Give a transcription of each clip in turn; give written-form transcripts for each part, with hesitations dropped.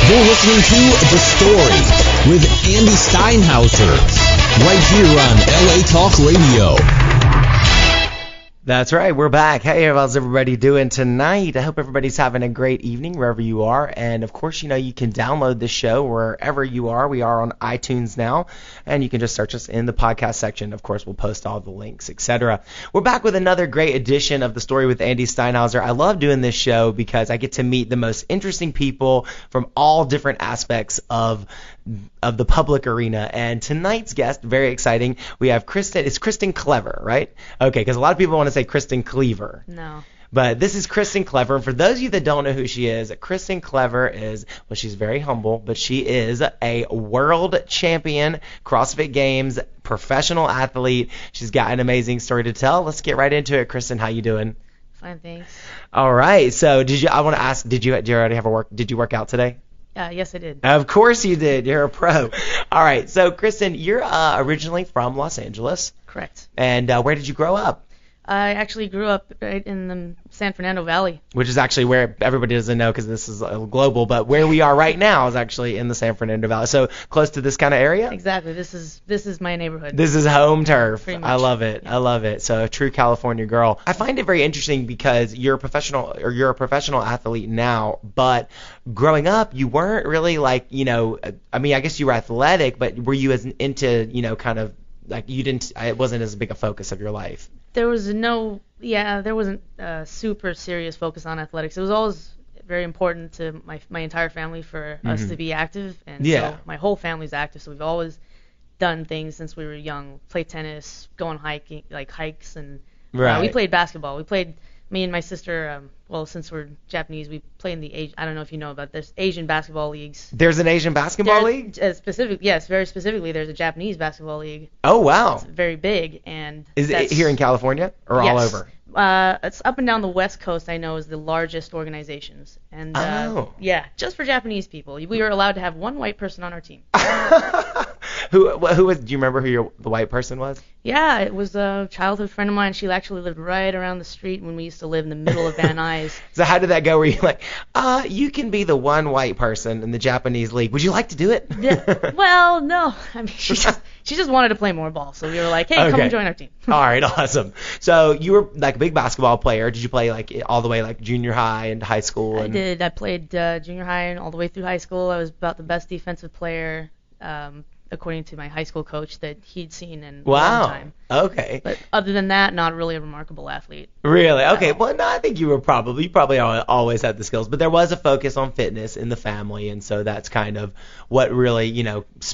You're listening to The Story with Andy Steinhauser, right here on LA Talk Radio. That's right, we're back. Hey, how's everybody doing tonight? I hope everybody's having a great evening wherever you are. And of course, you can download this show wherever you are. We are on iTunes now, and you can just search us in the podcast section. Of course, we'll post all the links, etc. We're back with another great edition of The Story with Andy Steinhauser. I love doing this show because I get to meet the most interesting people from all different aspects of the public arena. And tonight's guest, very exciting, we have Kristan. It's Kristan Clever, right? Okay, because a lot of people want to say Kristan Clever. No. But this is Kristan Clever. And for those of you that don't know who she is, Kristan Clever is, well, she's very humble, but she is a world champion, CrossFit Games, professional athlete. She's got an amazing story to tell. Let's get right into it. Kristan, how you doing? Fine, thanks. All right. So I want to ask, did you already did you work out today? Yes, I did. Of course you did. You're a pro. All right. So, Kristan, you're originally from Los Angeles. Correct. And where did you grow up? I actually grew up right in the San Fernando Valley. Which is actually where everybody doesn't know because this is global, but where we are right now is actually in the San Fernando Valley. So close to this kind of area? Exactly. This is my neighborhood. This is home turf. Pretty much. I love it. Yeah. I love it. So a true California girl. I find it very interesting because you're a professional athlete now, but growing up you weren't really like, I guess you were athletic, but were you as into, kind of like it wasn't as big a focus of your life? There wasn't a super serious focus on athletics. It was always very important to my entire family for us to be active, and so my whole family's active, so we've always done things since we were young. Play tennis, go on hiking, like hikes, and we played basketball. Me and my sister, since we're Japanese, we play in I don't know if you know about this, Asian basketball leagues. There's an Asian basketball league? Very specifically, there's a Japanese basketball league. Oh, wow. It's very big. And is it here in California or all over? It's up and down the West Coast, I know, is the largest organizations. And just for Japanese people. We were allowed to have one white person on our team. Who was? Do you remember who the white person was? Yeah, it was a childhood friend of mine. She actually lived right around the street when we used to live in the middle of Van Nuys. So how did that go? Were you like, you can be the one white person in the Japanese league. Would you like to do it? Yeah. Well, no. I mean, she just wanted to play more ball. So we were like, hey, come and join our team. All right, awesome. So you were like a big basketball player. Did you play like all the way like junior high and high school? I did. I played junior high and all the way through high school. I was about the best defensive player. According to my high school coach that he'd seen in a long time. Okay. But other than that, not really a remarkable athlete. Really? Okay. Well, no, I think you probably always had the skills, but there was a focus on fitness in the family, and so that's kind of what really,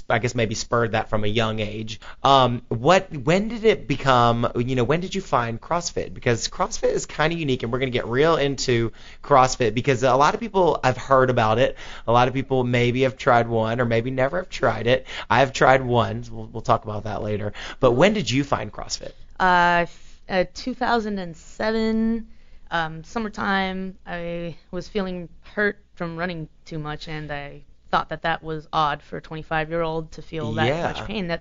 I guess maybe spurred that from a young age. When did it become, when did you find CrossFit? Because CrossFit is kind of unique, and we're going to get real into CrossFit because a lot of people have heard about it. A lot of people maybe have tried one or maybe never have tried it. I've tried one. We'll talk about that later. But when did you find CrossFit? 2007, summertime. I was feeling hurt from running too much, and I thought that was odd for a 25-year-old to feel that much pain.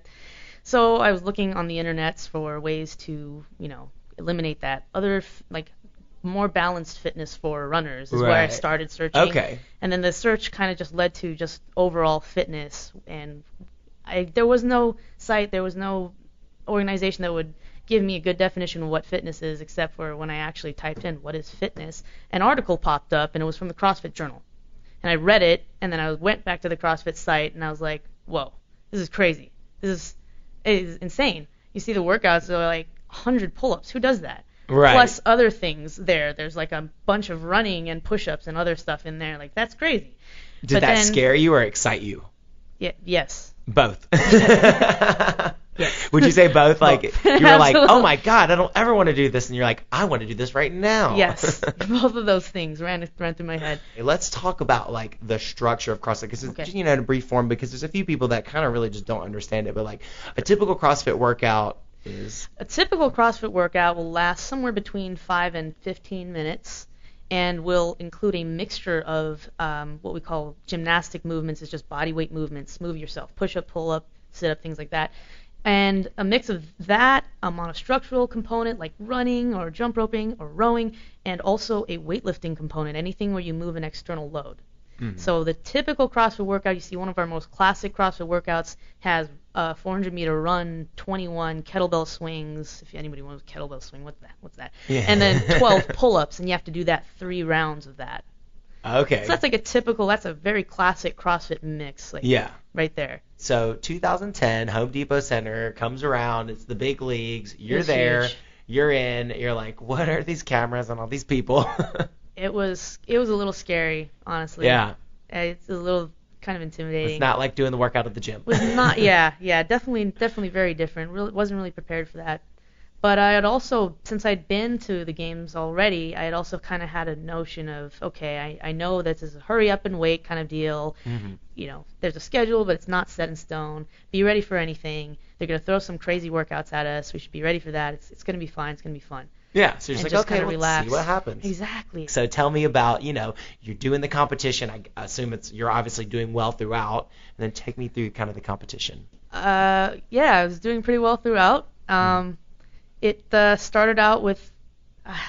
So I was looking on the internets for ways to, eliminate that. Other more balanced fitness for runners is where I started searching. Okay. And then the search kind of just led to just overall fitness, and there was no site, there was no organization that would give me a good definition of what fitness is, except for when I actually typed in what is fitness, an article popped up, and it was from the CrossFit Journal. And I read it, and then I went back to the CrossFit site, and I was like, whoa, this is crazy. It is insane. You see the workouts, they're like 100 pull-ups. Who does that? Right. Plus other things there. There's like a bunch of running and push-ups and other stuff in there. Like, that's crazy. Did that scare you or excite you? Yeah, yes. Both. Yes. Would you say both? Like Both. you were like, Absolutely. oh my God, I don't ever want to do this, and you're like, I want to do this right now. Yes. Both of those things ran through my head. Let's talk about like the structure of CrossFit, because it's in a brief form, because there's a few people that kind of really just don't understand it. But like a typical CrossFit workout is. A typical CrossFit workout will last somewhere between 5 and 15 minutes. And will include a mixture of what we call gymnastic movements. It's just body weight movements. Move yourself, push up, pull up, sit up, things like that. And a mix of that, a monostructural component like running or jump roping or rowing, and also a weightlifting component, anything where you move an external load. So the typical CrossFit workout, you see one of our most classic CrossFit workouts has a 400-meter run, 21 kettlebell swings. If anybody wants a kettlebell swing, what's that? Yeah. And then 12 pull-ups, and you have to do that 3 rounds of that. Okay. So that's like that's a very classic CrossFit mix. Like, yeah. Right there. So 2010, Home Depot Center comes around. It's the big leagues. You're It's there. huge. You're in. You're like, what are these cameras and all these people? It was a little scary, honestly. Yeah. It's a little kind of intimidating. It's not like doing the workout at the gym. It was not. Yeah. Definitely very different. Wasn't really prepared for that. But I had also, since I'd been to the games already, I had also kind of had a notion of, okay, I know this is a hurry up and wait kind of deal. Mm-hmm. There's a schedule, but it's not set in stone. Be ready for anything. They're going to throw some crazy workouts at us. We should be ready for that. It's going to be fine. It's going to be fun. Yeah, so you're just And like, just okay, kinda let's relax. see what happens. Exactly. So tell me about, you're doing the competition. I assume you're obviously doing well throughout. And then take me through kind of the competition. Yeah, I was doing pretty well throughout. It started out with,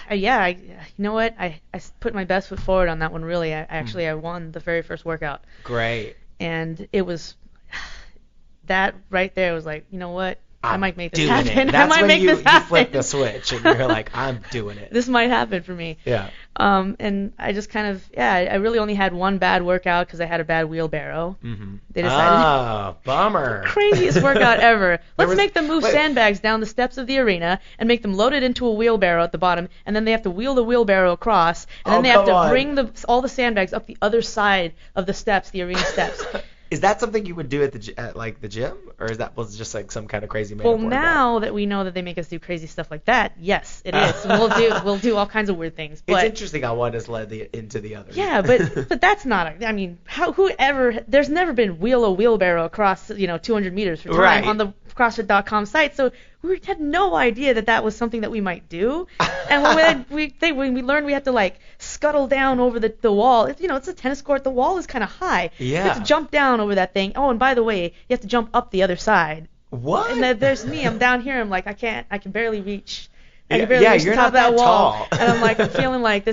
you know what? I put my best foot forward on that one, really. I won the very first workout. Great. And it was, that right there was like, you know what? I might make this doing happen. It. That's I might when make this you happen. flip the switch and you're like, I'm doing it. This might happen for me. Yeah. And I just kind of, I really only had one bad workout because I had a bad wheelbarrow. Mm-hmm. They decided, oh, bummer. craziest workout ever. Let's make them move sandbags down the steps of the arena and make them load it into a wheelbarrow at the bottom, and then they have to wheel the wheelbarrow across, and then they have to bring all the sandbags up the other side of the steps, the arena steps. Is that something you would do at the gym, or was it just like some kind of crazy made-up Well, workout? now that we know that they make us do crazy stuff like that, yes, it is. We'll do all kinds of weird things. But it's interesting how one has led into the other. yeah, but that's not. I mean, there's never been wheelbarrow across 200 meters for time Right. on the CrossFit.com site, so we had no idea that was something that we might do. And when we learned we had to like scuttle down over the wall. It's a tennis court. The wall is kind of high. Yeah. You have to jump down over that thing. Oh, and by the way, you have to jump up the other side. What? And then there's me. I'm down here. I'm like, I can barely reach. I Yeah, can barely reach you're the top not of that that wall. tall. And I'm like, I'm feeling like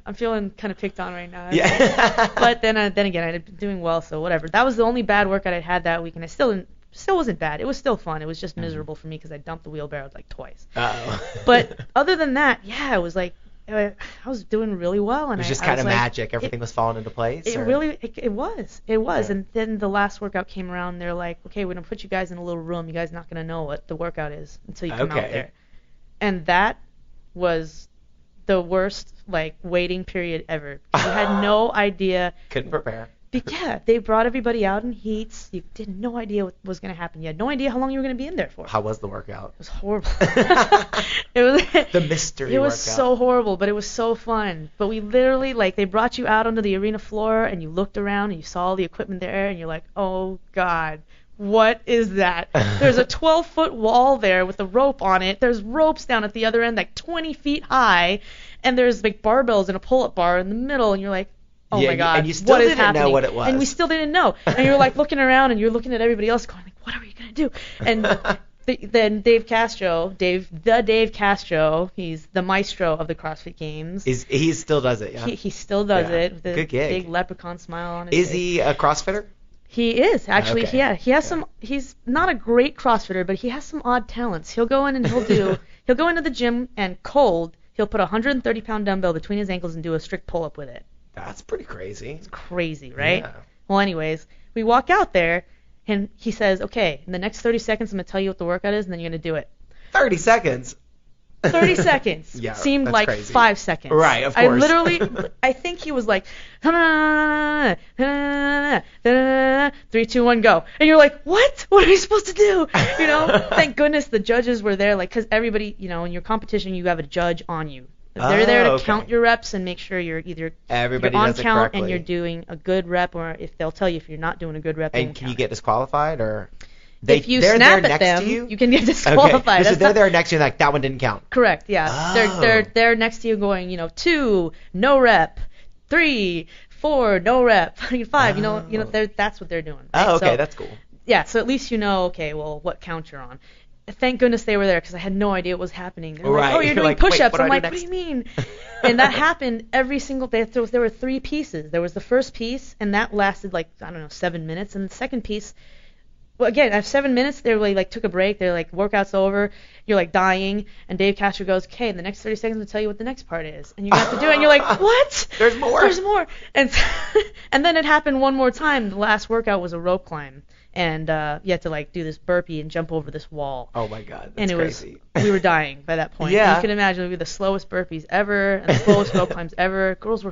I'm feeling kind of picked on right now. Yeah. But then again, I'd been doing well, so whatever. That was the only bad workout I had that week, and I still wasn't bad. It was still fun. It was just miserable for me because I dumped the wheelbarrow like twice. Uh-oh. But other than that, yeah, it was like I was doing really well. And It was just I kind of was like, magic. Everything was falling into place. It or? really, it was. Yeah. And then the last workout came around, and they're like, okay, we're going to put you guys in a little room. You guys are not going to know what the workout is until you come out Okay. there. And that was the worst, waiting period ever. You had no idea. Couldn't prepare. Yeah, they brought everybody out in heats. You had no idea what was going to happen. You had no idea how long you were going to be in there for. How was the workout? It was horrible. It was The mystery It was workout. so horrible, but it was so fun. But we literally, they brought you out onto the arena floor, and you looked around, and you saw all the equipment there, and you're like, oh, God, what is that? There's a 12-foot wall there with a rope on it. There's ropes down at the other end, 20 feet high, and there's, barbells and a pull-up bar in the middle, and you're like, oh Yeah, my God, and you still what is didn't know happening? what it was. And we still didn't know. And you're looking around, and you're looking at everybody else going, what are we going to do? And then Dave Castro, he's the maestro of the CrossFit Games. He still does it, yeah? He still does Yeah. it with a Good gig. big leprechaun smile on his Is face. he a CrossFitter? He is, actually. Okay. Yeah, he has some. He's not a great CrossFitter, but he has some odd talents. He'll go in and he'll go into the gym and he'll put a 130-pound dumbbell between his ankles and do a strict pull-up with it. That's pretty crazy. It's crazy, right? Yeah. Well, anyways, we walk out there, and he says, okay, in the next 30 seconds, I'm going to tell you what the workout is, and then you're going to do it. 30 seconds. 30 seconds Yeah, seemed that's like crazy. 5 seconds. Right, of I course. literally, I think he was like, 3, 2, 1, go. And you're like, what? What are we supposed to do? Thank goodness the judges were there, because everybody, in your competition, you have a judge on you. They're there to okay. count your reps and make sure you're either Everybody you're on does it count correctly. and you're doing a good rep, or if they'll tell you if you're not doing a good rep, they And won't can you count get disqualified, or if you they're snap there at next them, to you? you can get disqualified. Okay. So That's they're not- there next to you, that one didn't count. Correct, yeah. Oh. They're next to you going, 2, no rep, 3, 4, no rep, 5. That's what they're doing. Right? Oh, okay, So, that's cool. yeah. So at least okay, well, what count you're on. Thank goodness they were there, because I had no idea what was happening. They were Right. like, oh, you're You're doing like, wait, push-ups. what do I'm I do like, what do you mean? And that happened every single day. So there were 3 pieces. There was the first piece, and that lasted like, I don't know, 7 minutes. And the second piece, well, again, after 7 minutes, they really like took a break. They're like, workout's over. You're like dying. And Dave Castro goes, okay, in the next 30 seconds, we'll tell you what the next part is. And you have to do it. And you're like, what? There's more. There's more. And and then it happened one more time. The last workout was a rope climb. And you had to like do this burpee and jump over this wall. Oh my God, that's and it crazy. We were dying by that point. Yeah. And you can imagine it would be the slowest burpees ever and the slowest rope climbs ever. Girls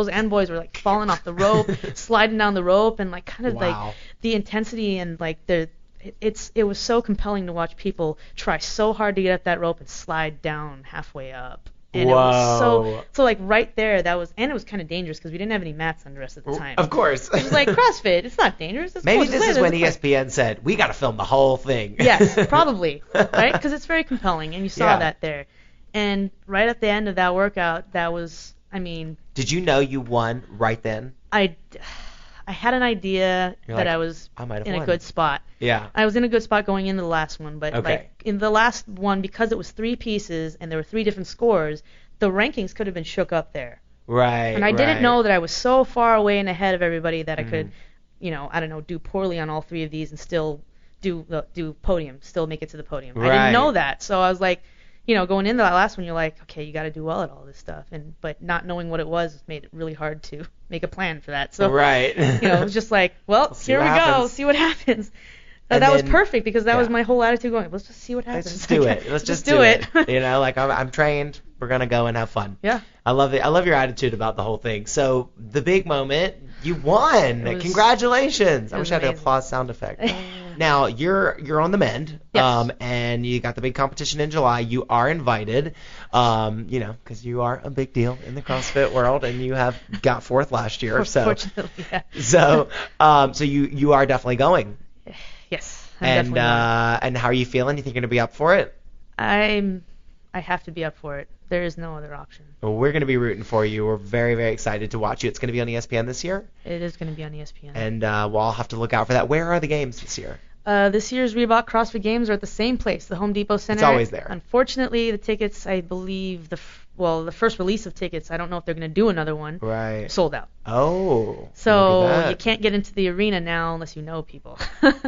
and boys were like falling off the rope, sliding down the rope, and like kind of like the intensity and like it was so compelling to watch people try so hard to get up that rope and slide down halfway up. And it was so like right there, that was, and it was kind of dangerous because we didn't have any mats under us at the time. Of course. It was like CrossFit, it's not dangerous. It's Maybe cool, this is when ESPN said, we got to film the whole thing. Yes, probably, right? Because it's very compelling, and you saw that there. And right at the end of that workout, that was, I mean. Did you know you won right then? I had an idea that I was in a good spot. Yeah. I was in a good spot going into the last one, but like in the last one, because it was 3 pieces and there were 3 different scores, the rankings could have been shook up there. Right. And I didn't know that I was so far away and ahead of everybody that I could, I don't know, do poorly on all 3 of these and still do podium, still make it to the podium. Right. I didn't know that, so I was like, going into that last one, you're like, okay, you got to do well at all this stuff, but not knowing what it was made it really hard to make a plan for that. So it was just like, well, here we go, see what happens. That was perfect because that was my whole attitude going, let's just see what happens. Let's just do it. Let's just do it. Like I'm trained. We're gonna go and have fun. Yeah. I love it. I love your attitude about the whole thing. So the big moment, you won. Congratulations. I wish I had an applause sound effect. Now you're on the mend. Yes. And you got the big competition in July. You are invited. Because you are a big deal in the CrossFit world, and you have got 4th last year. Fortunately, yeah. So you are definitely going. Yes, I'm definitely going. And how are you feeling? You think you're gonna be up for it? I have to be up for it. There is no other option. Well, we're going to be rooting for you. We're very, very excited to watch you. It's going to be on ESPN this year? It is going to be on ESPN. And we'll all have to look out for that. Where are the games this year? This year's Reebok CrossFit Games are at the same place, the Home Depot Center. It's always there. Unfortunately, the tickets, I believe, the first release of tickets, I don't know if they're going to do another one. Right. Sold out. Oh. So you can't get into the arena now unless you know people. Better,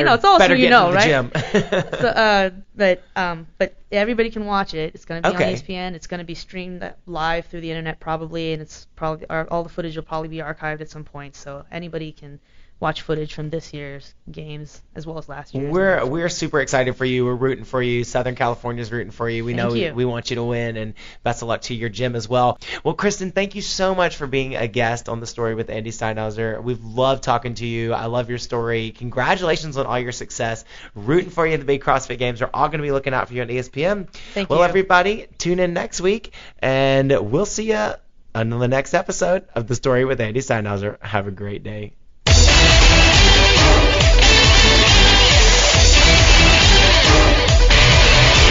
it's all better who you get know, into right? the gym. But everybody can watch it. It's going to be on Okay. ESPN. It's going to be streamed live through the internet probably, and it's probably all the footage will probably be archived at some point, so anybody can watch footage from this year's games as well as last year's. We're super excited for you. We're rooting for you. Southern California's rooting for you. We know we want you to win, and best of luck to your gym as well. Well, Kristan, thank you so much for being a guest on The Story with Andy Steinhauser. We've loved talking to you. I love your story. Congratulations on all your success. Rooting for you in the big CrossFit Games. We're all going to be looking out for you on ESPN. Thank you. Well, everybody, tune in next week, and we'll see you on the next episode of The Story with Andy Steinhauser. Have a great day.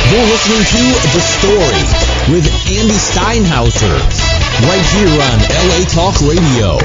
You're listening to The Story with Andy Steinhauser right here on LA Talk Radio.